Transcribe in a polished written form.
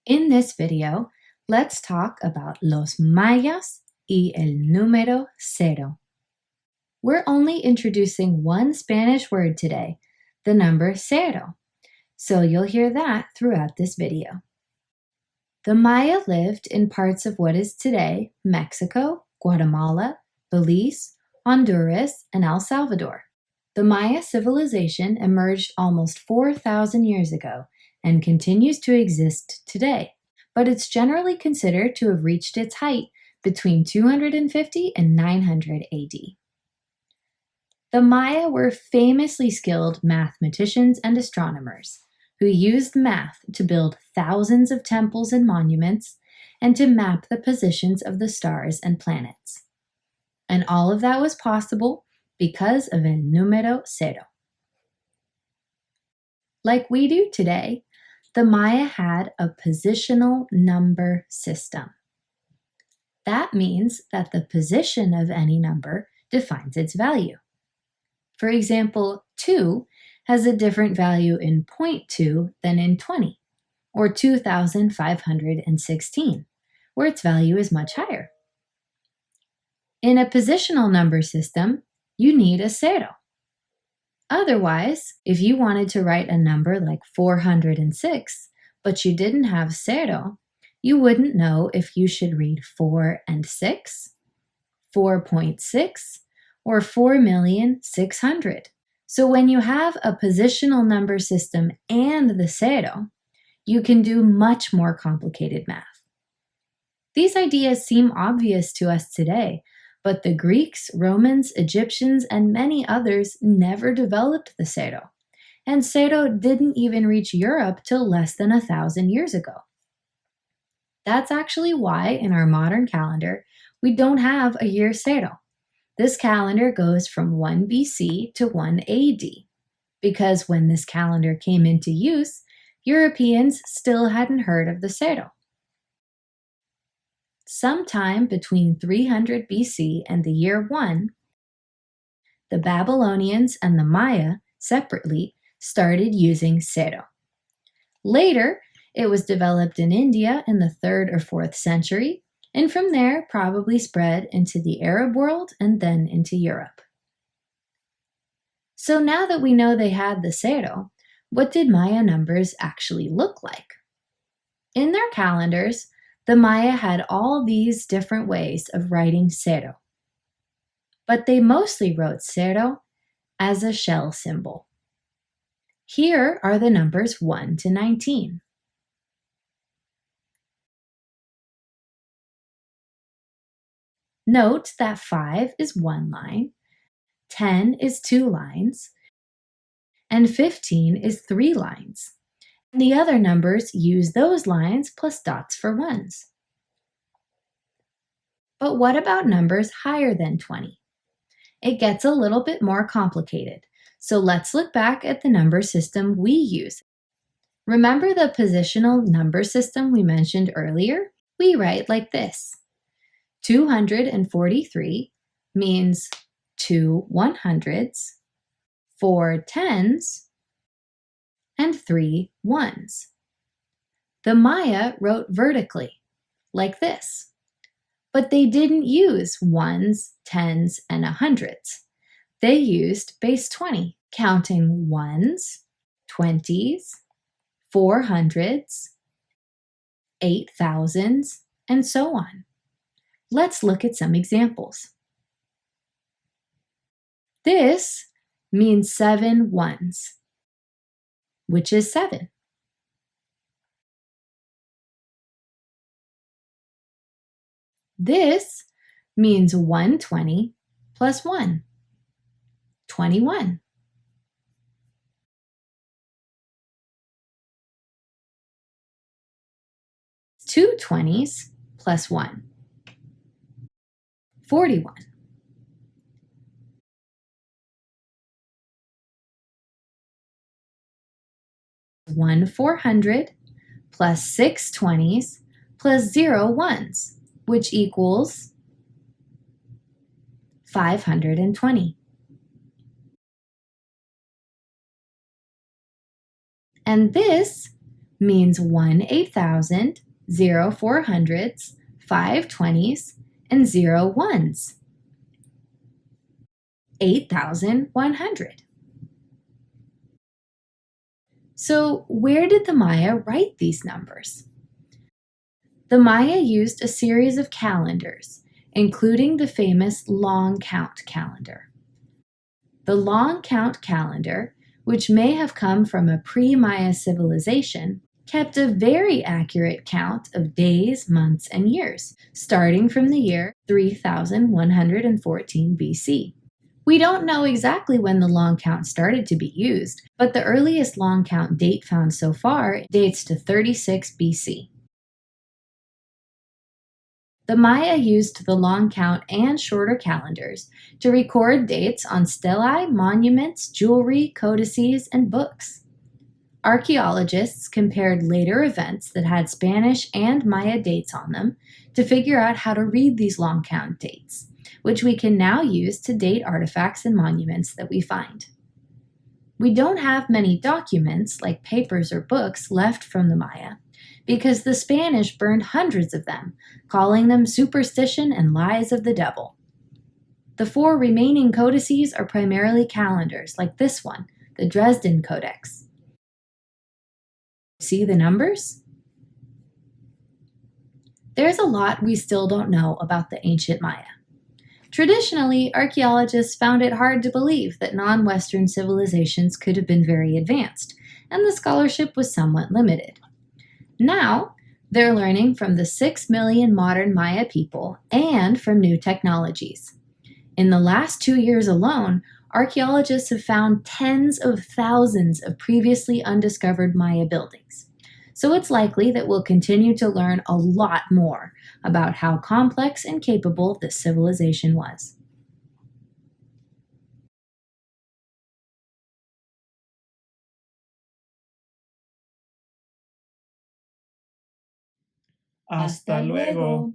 In this video, let's talk about los mayas y el número cero. We're only introducing one Spanish word today, the number cero, so you'll hear that throughout this video. The Maya lived in parts of what is today Mexico, Guatemala, Belize, Honduras, and El Salvador. The Maya civilization emerged almost 4,000 years ago and continues to exist today, but it's generally considered to have reached its height between 250 and 900 AD. The Maya were famously skilled mathematicians and astronomers who used math to build thousands of temples and monuments and to map the positions of the stars and planets. And all of that was possible because of el número cero. Like we do today, the Maya had a positional number system. That means that the position of any number defines its value. For example, 2 has a different value in 0.2 than in 20, or 2,516, where its value is much higher. In a positional number system, you need a cero. Otherwise, if you wanted to write a number like 406, but you didn't have cero, you wouldn't know if you should read 4 and 6, 4.6, or 4,600,000. So when you have a positional number system and the cero, you can do much more complicated math. These ideas seem obvious to us today, but the Greeks, Romans, Egyptians, and many others never developed the cero, and cero didn't even reach Europe till less than 1,000 years ago. That's actually why in our modern calendar, we don't have a year cero. This calendar goes from 1 BC to 1 AD, because when this calendar came into use, Europeans still hadn't heard of the cero. Sometime between 300 BC and the year 1, the Babylonians and the Maya separately started using cero. Later, it was developed in India in the 3rd or 4th century, and from there probably spread into the Arab world and then into Europe. So now that we know they had the cero, what did Maya numbers actually look like? In their calendars, the Maya had all these different ways of writing cero, but they mostly wrote cero as a shell symbol. Here are the numbers 1 to 19. Note that 5 is 1 line, 10 is 2 lines, and 15 is 3 lines. And the other numbers use those lines plus dots for ones. But what about numbers higher than 20? It gets a little bit more complicated, so let's look back at the number system we use. Remember the positional number system we mentioned earlier? We write like this. 243 means 2 100s, 4 10s, and 3 1s. The Maya wrote vertically, like this. But they didn't use 1s, 10s, and 100s. They used base 20, counting 1s, 20s, 400s, 8,000s, and so on. Let's look at some examples. This means 7 1s, which is 7. This means 120 plus 1, 21. Two 20s plus 1, 41. One 400 plus 6 20s plus 0 1s, which equals 520. And this means 1/8,000, 0 400s, 5 20s, and 0 1s. 8,100. So, where did the Maya write these numbers? The Maya used a series of calendars, including the famous long count calendar. The long count calendar, which may have come from a pre-Maya civilization, kept a very accurate count of days, months, and years, starting from the year 3114 BC. We don't know exactly when the long count started to be used, but the earliest long count date found so far dates to 36 BC. The Maya used the long count and shorter calendars to record dates on stelae, monuments, jewelry, codices, and books. Archaeologists compared later events that had Spanish and Maya dates on them to figure out how to read these long count dates, which we can now use to date artifacts and monuments that we find. We don't have many documents, like papers or books, left from the Maya because the Spanish burned hundreds of them, calling them superstition and lies of the devil. The 4 remaining codices are primarily calendars, like this one, the Dresden Codex. See the numbers? There's a lot we still don't know about the ancient Maya. Traditionally, archaeologists found it hard to believe that non-Western civilizations could have been very advanced, and the scholarship was somewhat limited. Now, they're learning from the 6 million modern Maya people and from new technologies. In the last 2 years alone, archaeologists have found tens of thousands of previously undiscovered Maya buildings. So it's likely that we'll continue to learn a lot more about how complex and capable this civilization was. Hasta luego.